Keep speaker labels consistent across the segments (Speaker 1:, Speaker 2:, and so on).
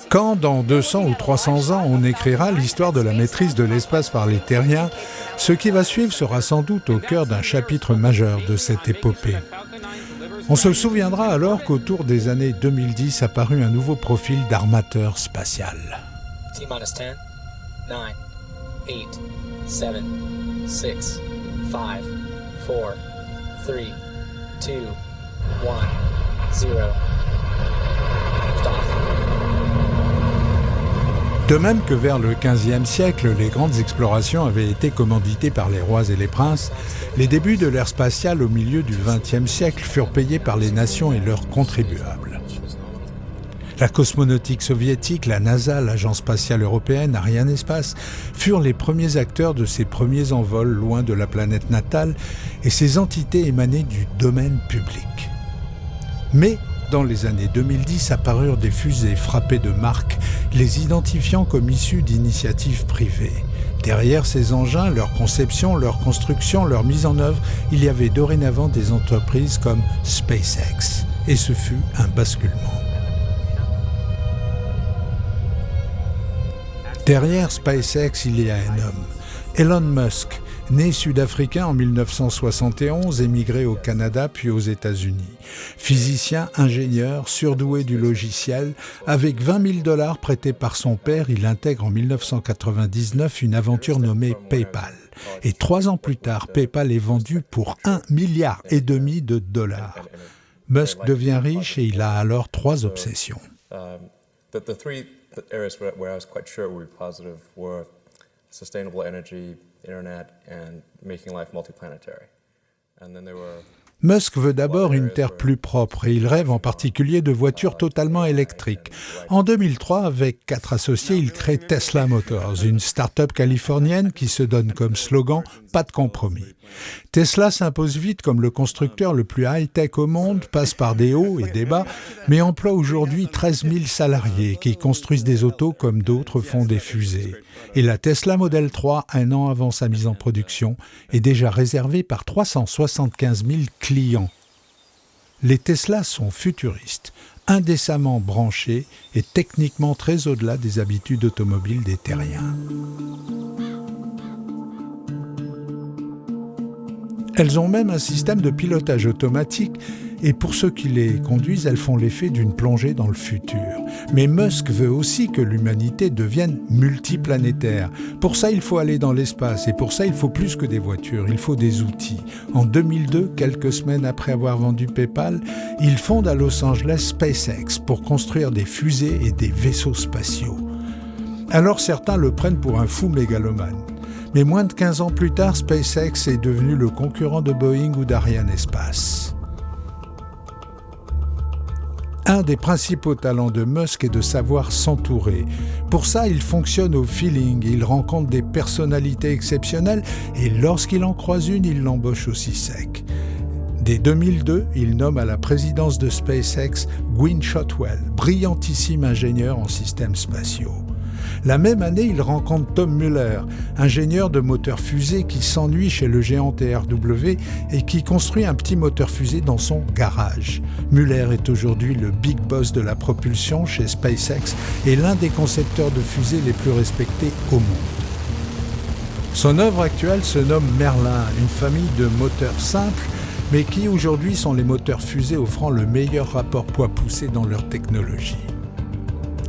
Speaker 1: Quand, dans 200 ou 300 ans, on écrira l'histoire de la maîtrise de l'espace par les terriens, ce qui va suivre sera sans doute au cœur d'un chapitre majeur de cette épopée. On se souviendra alors qu'autour des années 2010 apparut un nouveau profil d'armateur spatial.
Speaker 2: T-10, 9, 8, 7, 6, 5, 4, 3, 2, 1, 0.
Speaker 1: De même que vers le XVe siècle, les grandes explorations avaient été commanditées par les rois et les princes, les débuts de l'ère spatiale au milieu du XXe siècle furent payés par les nations et leurs contribuables. La cosmonautique soviétique, la NASA, l'Agence spatiale européenne, Arianespace, furent les premiers acteurs de ces premiers envols loin de la planète natale et ces entités émanaient du domaine public. Mais dans les années 2010 apparurent des fusées frappées de marques, les identifiant comme issues d'initiatives privées. Derrière ces engins, leur conception, leur construction, leur mise en œuvre, il y avait dorénavant des entreprises comme SpaceX. Et ce fut un basculement. Derrière SpaceX, il y a un homme, Elon Musk, né sud-africain en 1971, émigré au Canada puis aux États-Unis. Physicien, ingénieur, surdoué du logiciel, avec $20 000 prêtés par son père, il intègre en 1999 une aventure nommée PayPal. Et 3 ans plus tard, PayPal est vendu pour $1,5 milliard de dollars. Musk devient riche et il a alors 3 obsessions.
Speaker 3: The areas where I was quite sure would be positive were sustainable energy, internet, and making life multiplanetary. And then there were
Speaker 1: Musk veut d'abord une Terre plus propre et il rêve en particulier de voitures totalement électriques. En 2003, avec 4 associés, il crée Tesla Motors, une start-up californienne qui se donne comme slogan « Pas de compromis ». Tesla s'impose vite comme le constructeur le plus high-tech au monde, passe par des hauts et des bas, mais emploie aujourd'hui 13 000 salariés qui construisent des autos comme d'autres font des fusées. Et la Tesla Model 3, un an avant sa mise en production, est déjà réservée par 375 000 clients. Les Tesla sont futuristes, indécemment branchés et techniquement très au-delà des habitudes automobiles des terriens. Elles ont même un système de pilotage automatique et pour ceux qui les conduisent, elles font l'effet d'une plongée dans le futur. Mais Musk veut aussi que l'humanité devienne multiplanétaire. Pour ça, il faut aller dans l'espace et pour ça, il faut plus que des voitures, il faut des outils. En 2002, quelques semaines après avoir vendu PayPal, il fonde à Los Angeles SpaceX pour construire des fusées et des vaisseaux spatiaux. Alors certains le prennent pour un fou mégalomane. Mais moins de 15 ans plus tard, SpaceX est devenu le concurrent de Boeing ou d'Arianespace. Un des principaux talents de Musk est de savoir s'entourer. Pour ça, il fonctionne au feeling, il rencontre des personnalités exceptionnelles et lorsqu'il en croise une, il l'embauche aussi sec. Dès 2002, il nomme à la présidence de SpaceX Gwynne Shotwell, brillantissime ingénieur en systèmes spatiaux. La même année, il rencontre Tom Mueller, ingénieur de moteurs fusées qui s'ennuie chez le géant TRW et qui construit un petit moteur fusée dans son garage. Mueller est aujourd'hui le big boss de la propulsion chez SpaceX et l'un des concepteurs de fusées les plus respectés au monde. Son œuvre actuelle se nomme Merlin, une famille de moteurs simples, mais qui aujourd'hui sont les moteurs fusées offrant le meilleur rapport poids-poussée dans leur technologie.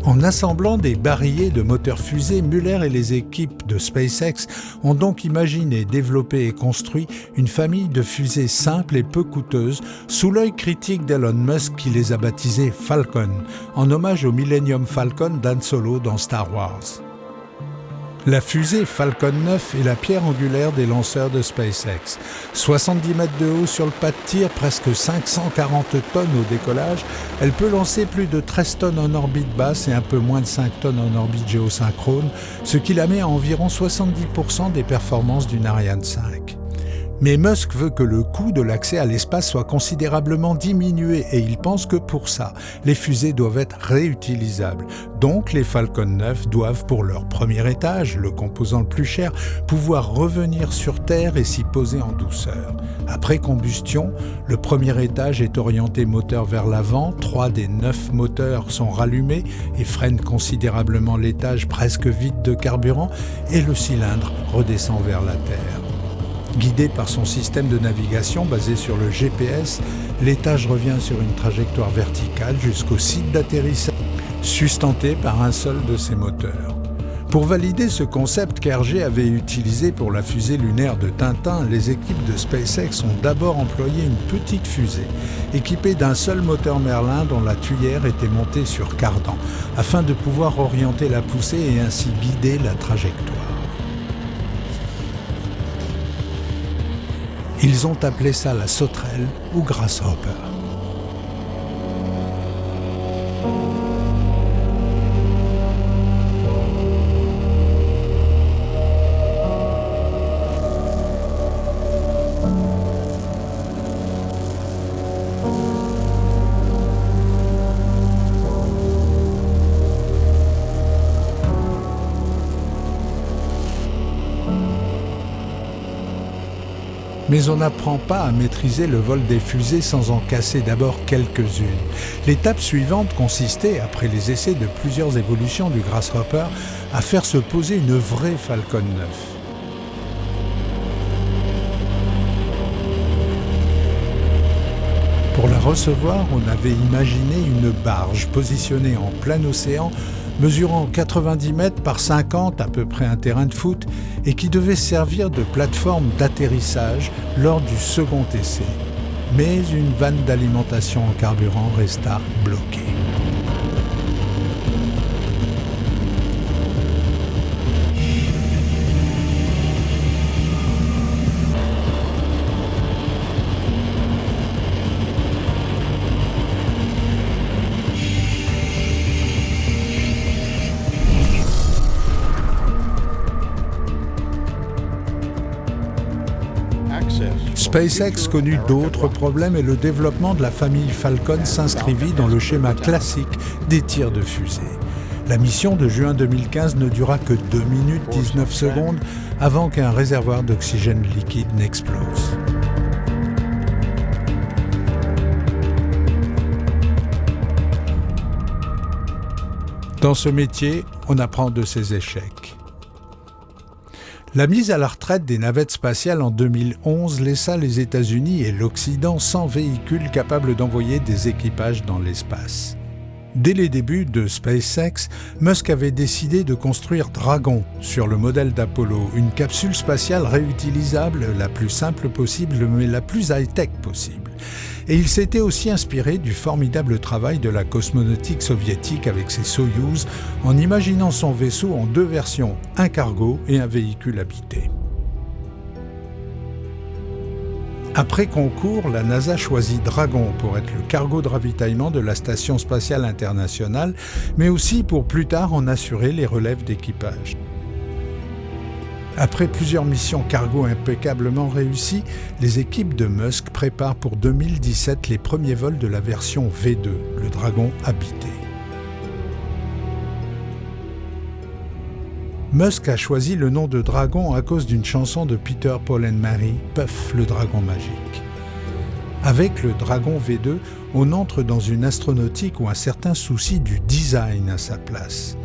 Speaker 1: En assemblant des barillet de moteurs fusées, Mueller et les équipes de SpaceX ont donc imaginé, développé et construit une famille de fusées simples et peu coûteuses sous l'œil critique d'Elon Musk qui les a baptisées Falcon, en hommage au Millennium Falcon d'Han Solo dans Star Wars. La fusée Falcon 9 est la pierre angulaire des lanceurs de SpaceX. 70 mètres de haut sur le pas de tir, presque 540 tonnes au décollage, elle peut lancer plus de 13 tonnes en orbite basse et un peu moins de 5 tonnes en orbite géosynchrone, ce qui la met à environ 70% des performances d'une Ariane 5. Mais Musk veut que le coût de l'accès à l'espace soit considérablement diminué et il pense que pour ça, les fusées doivent être réutilisables. Donc les Falcon 9 doivent, pour leur premier étage, le composant le plus cher, pouvoir revenir sur Terre et s'y poser en douceur. Après combustion, le premier étage est orienté moteur vers l'avant, 3 des 9 moteurs sont rallumés et freinent considérablement l'étage presque vide de carburant et le cylindre redescend vers la Terre. Guidé par son système de navigation basé sur le GPS, l'étage revient sur une trajectoire verticale jusqu'au site d'atterrissage, sustenté par un seul de ses moteurs. Pour valider ce concept qu'Hergé avait utilisé pour la fusée lunaire de Tintin, les équipes de SpaceX ont d'abord employé une petite fusée, équipée d'un seul moteur Merlin dont la tuyère était montée sur cardan, afin de pouvoir orienter la poussée et ainsi guider la trajectoire. Ils ont appelé ça la sauterelle ou grasshopper. Mais on n'apprend pas à maîtriser le vol des fusées sans en casser d'abord quelques-unes. L'étape suivante consistait, après les essais de plusieurs évolutions du Grasshopper, à faire se poser une vraie Falcon 9. Pour la recevoir, on avait imaginé une barge positionnée en plein océan, mesurant 90 mètres par 50, à peu près un terrain de foot, et qui devait servir de plateforme d'atterrissage lors du second essai. Mais une vanne d'alimentation en carburant resta bloquée. SpaceX connut d'autres problèmes et le développement de la famille Falcon s'inscrivit dans le schéma classique des tirs de fusée. La mission de juin 2015 ne dura que 2 minutes 19 secondes avant qu'un réservoir d'oxygène liquide n'explose. Dans ce métier, on apprend de ses échecs. La mise à la retraite des navettes spatiales en 2011 laissa les États-Unis et l'Occident sans véhicule capable d'envoyer des équipages dans l'espace. Dès les débuts de SpaceX, Musk avait décidé de construire Dragon sur le modèle d'Apollo, une capsule spatiale réutilisable, la plus simple possible mais la plus high-tech possible. Et il s'était aussi inspiré du formidable travail de la cosmonautique soviétique avec ses Soyouz en imaginant son vaisseau en 2 versions, un cargo et un véhicule habité. Après concours, la NASA choisit Dragon pour être le cargo de ravitaillement de la Station spatiale internationale, mais aussi pour plus tard en assurer les relèves d'équipage. Après plusieurs missions cargo impeccablement réussies, les équipes de Musk préparent pour 2017 les premiers vols de la version V2, le Dragon habité. Musk a choisi le nom de Dragon à cause d'une chanson de Peter, Paul and Mary, Puff, le dragon magique. Avec le Dragon V2, on entre dans une astronautique où un certain souci du design a sa place.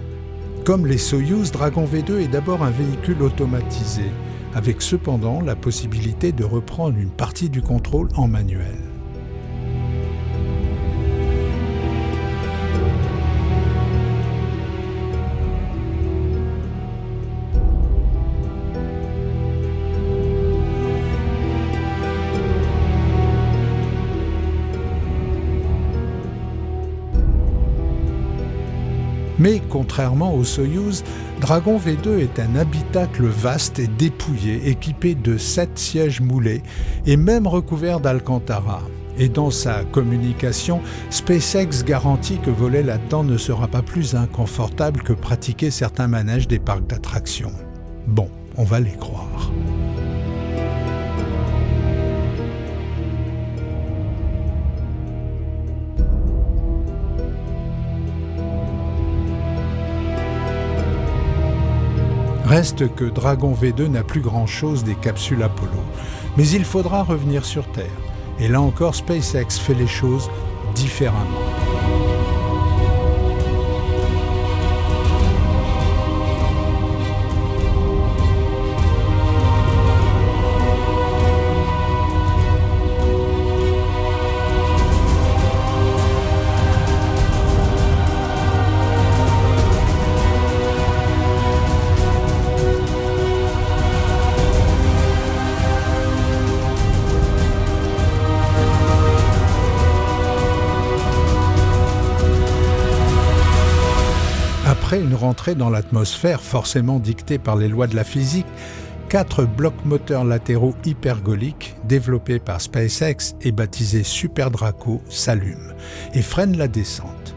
Speaker 1: Comme les Soyouz, Dragon V2 est d'abord un véhicule automatisé, avec cependant la possibilité de reprendre une partie du contrôle en manuel. Mais contrairement au Soyouz, Dragon V2 est un habitacle vaste et dépouillé, équipé de 7 sièges moulés et même recouvert d'Alcantara. Et dans sa communication, SpaceX garantit que voler là-dedans ne sera pas plus inconfortable que pratiquer certains manèges des parcs d'attractions. Bon, on va les croire. Reste que Dragon V2 n'a plus grand-chose des capsules Apollo. Mais il faudra revenir sur Terre. Et là encore, SpaceX fait les choses différemment. Après une rentrée dans l'atmosphère forcément dictée par les lois de la physique, 4 blocs moteurs latéraux hypergoliques développés par SpaceX et baptisés Super Draco s'allument et freinent la descente.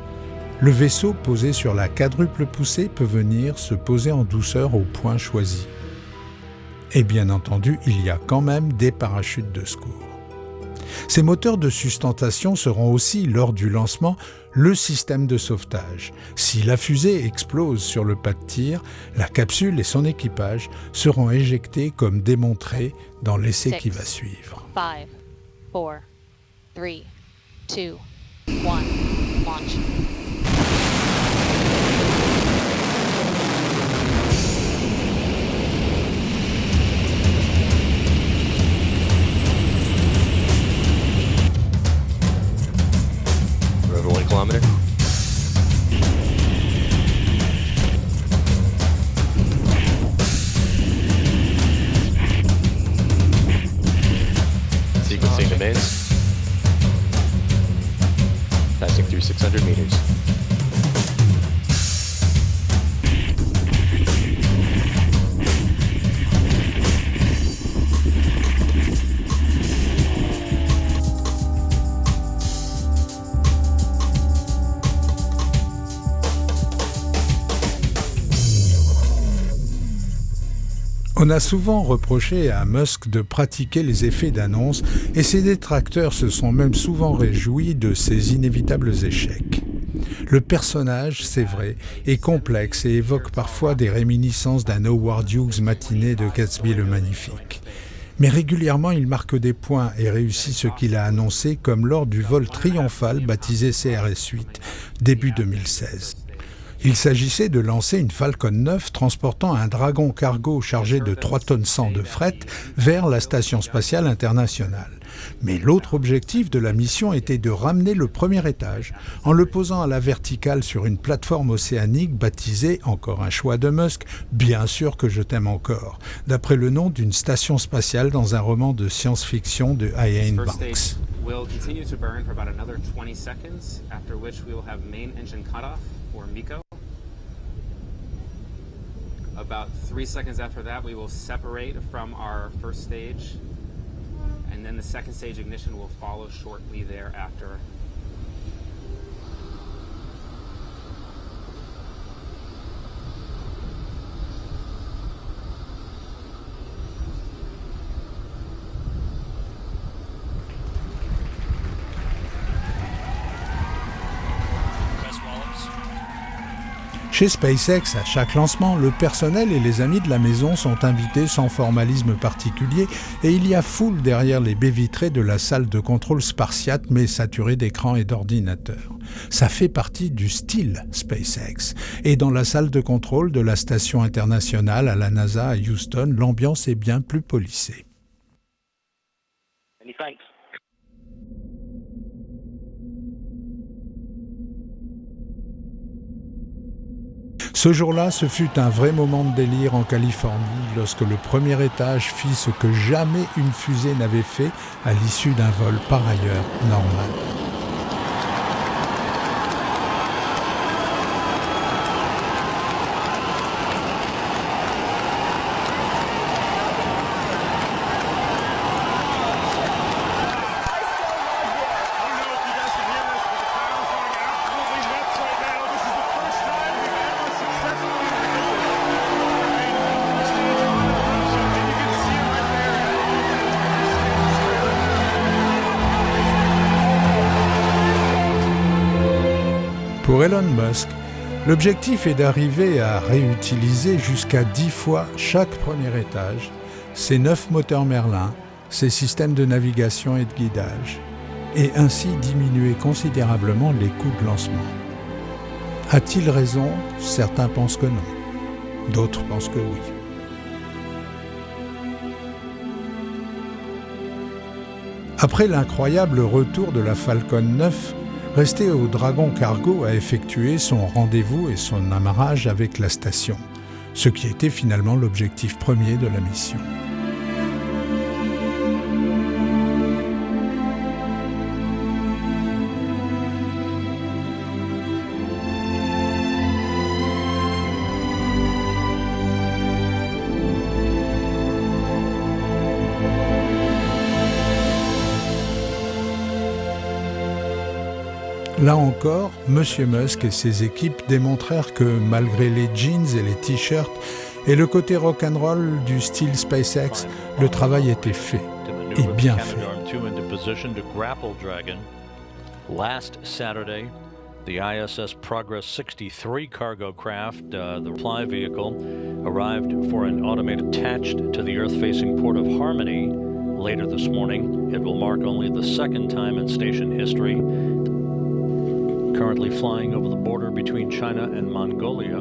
Speaker 1: Le vaisseau posé sur la quadruple poussée peut venir se poser en douceur au point choisi. Et bien entendu, il y a quand même des parachutes de secours. Ces moteurs de sustentation seront aussi, lors du lancement, le système de sauvetage. Si la fusée explose sur le pas de tir, la capsule et son équipage seront éjectés comme démontré dans l'essai qui va suivre.
Speaker 4: 5, 4, 3, 2, 1, launch.
Speaker 3: Over 1 kilometer. Sequencing domains. Passing through 600 meters.
Speaker 1: On a souvent reproché à Musk de pratiquer les effets d'annonce et ses détracteurs se sont même souvent réjouis de ses inévitables échecs. Le personnage, c'est vrai, est complexe et évoque parfois des réminiscences d'un Howard Hughes matiné de Gatsby le Magnifique. Mais régulièrement, il marque des points et réussit ce qu'il a annoncé comme lors du vol triomphal baptisé CRS-8, début 2016. Il s'agissait de lancer une Falcon 9 transportant un Dragon cargo chargé de 3 tonnes 100 de fret vers la Station spatiale internationale. Mais l'autre objectif de la mission était de ramener le premier étage en le posant à la verticale sur une plateforme océanique baptisée, encore un choix de Musk, Bien sûr que je t'aime encore, d'après le nom d'une station spatiale dans un roman de science-fiction de Iain Banks.
Speaker 5: Will continue to burn for about another 20 seconds, after which we will have main engine cutoff, or MECO. About 3 seconds after that, we will separate from our first stage, and then the second stage ignition will follow shortly thereafter.
Speaker 1: Chez SpaceX, à chaque lancement, le personnel et les amis de la maison sont invités sans formalisme particulier et il y a foule derrière les baies vitrées de la salle de contrôle spartiate mais saturée d'écrans et d'ordinateurs. Ça fait partie du style SpaceX. Et dans la salle de contrôle de la station internationale à la NASA à Houston, l'ambiance est bien plus polissée.
Speaker 6: Many thanks.
Speaker 1: Ce jour-là, ce fut un vrai moment de délire en Californie lorsque le premier étage fit ce que jamais une fusée n'avait fait à l'issue d'un vol par ailleurs normal. Pour Elon Musk, L'objectif est d'arriver à réutiliser jusqu'à 10 fois chaque premier étage, ces 9 moteurs Merlin, ces systèmes de navigation et de guidage, et ainsi diminuer considérablement les coûts de lancement. A-t-il raison ? Certains pensent que non, d'autres pensent que oui. Après l'incroyable retour de la Falcon 9, restait au Dragon Cargo à effectuer son rendez-vous et son amarrage avec la station, ce qui était finalement l'objectif premier de la mission. Là encore, M. Musk et ses équipes démontrèrent que malgré les jeans et les t-shirts et le côté rock'n'roll du style SpaceX, le travail était fait, et bien fait.
Speaker 6: Last Saturday, the ISS Progress 63 cargo craft, the reply vehicle, arrived for an automated attached to the Earth-facing port of Harmony. Later this morning, it will mark only the second time in station history. Currently flying over the border between China and Mongolia.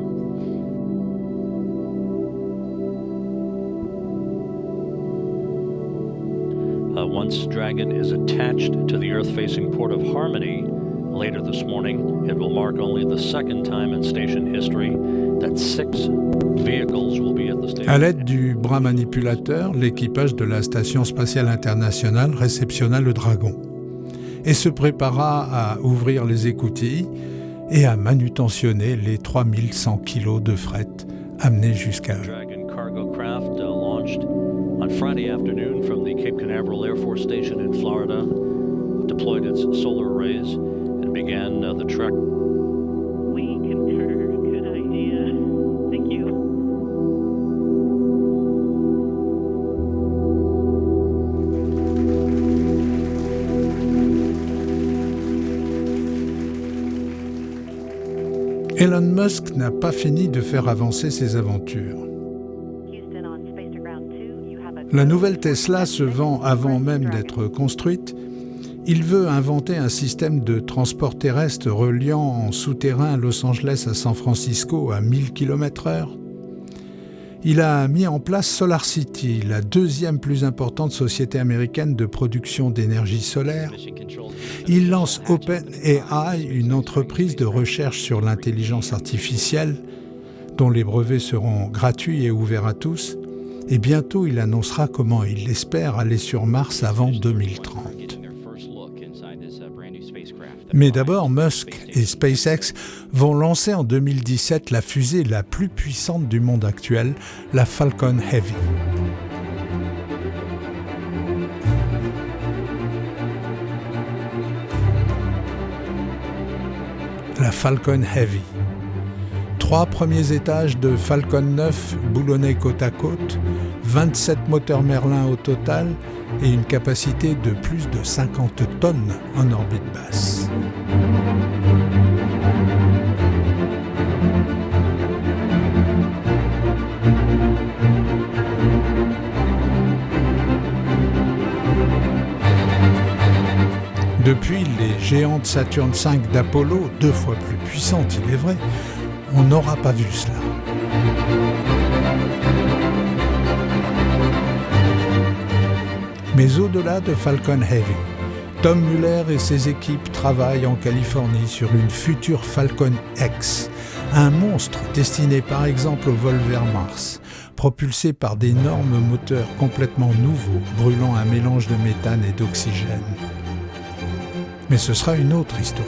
Speaker 6: Once Dragon is attached to the Earth-facing port of Harmony, later this morning, it will mark only the second time in station history that 6 vehicles will be at the station.
Speaker 1: À l'aide du bras manipulateur, l'équipage de la Station spatiale internationale réceptionna le Dragon et se prépara à ouvrir les écoutilles et à manutentionner les 3100 kilos de fret amenés jusqu'à eux.
Speaker 6: Dragon cargo craft launched on Friday afternoon from the Cape Canaveral Air Force Station in Florida, deployed its solar arrays, and began the trek.
Speaker 7: We concur. Good idea. Thank you.
Speaker 1: Elon Musk n'a pas fini de faire avancer ses aventures. La nouvelle Tesla se vend avant même d'être construite. Il veut inventer un système de transport terrestre reliant en souterrain Los Angeles à San Francisco à 1000 km/h. Il a mis en place SolarCity, la deuxième plus importante société américaine de production d'énergie solaire. Il lance OpenAI, une entreprise de recherche sur l'intelligence artificielle, dont les brevets seront gratuits et ouverts à tous. Et bientôt, il annoncera comment il espère aller sur Mars avant 2030. Mais d'abord, Musk et SpaceX vont lancer en 2017 la fusée la plus puissante du monde actuel, la Falcon Heavy. La Falcon Heavy. 3 premiers étages de Falcon 9 boulonnés côte à côte, 27 moteurs Merlin au total et une capacité de plus de 50 tonnes en orbite basse. Depuis les géantes Saturn V d'Apollo, 2 fois plus puissantes, il est vrai, on n'aura pas vu cela. Mais au-delà de Falcon Heavy, Tom Muller et ses équipes travaillent en Californie sur une future Falcon X, un monstre destiné par exemple au vol vers Mars, propulsé par d'énormes moteurs complètement nouveaux, brûlant un mélange de méthane et d'oxygène. Mais ce sera une autre histoire.